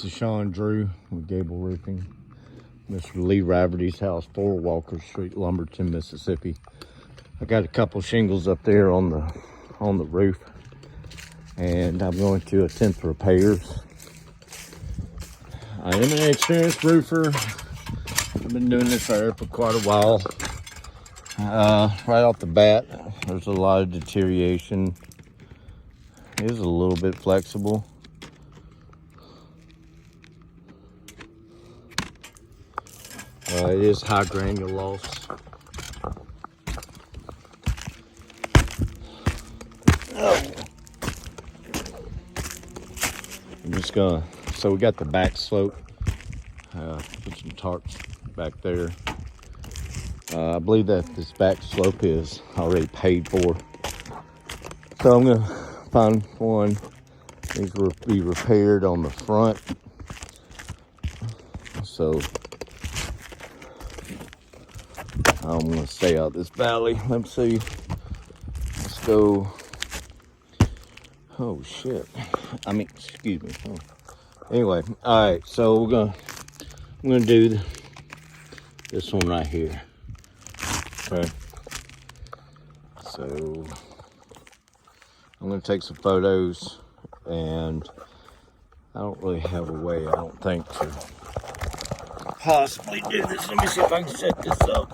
To Sean Drew with Gable Roofing, Mr. Lee Raverty's house, 4 Walker Street, Lumberton, Mississippi. I got a couple shingles up there on the roof, and I'm going to attempt repairs. I am an experienced roofer. I've been doing this for quite a while. Right off the bat, there's a lot of deterioration. It is a little bit flexible. It is high granule loss. I'm just gonna, so we got the back slope. Put some tarps back there. I believe that this back slope is already paid for. So I'm gonna find one. These will be repaired on the front. So I'm gonna stay out this valley. Let's see. Let's go. Oh shit. I mean, excuse me. Oh. Anyway, all right. So I'm gonna do this one right here. Okay. So I'm gonna take some photos, and I don't really have a way, I don't think, to possibly do this. Let me see if I can set this up.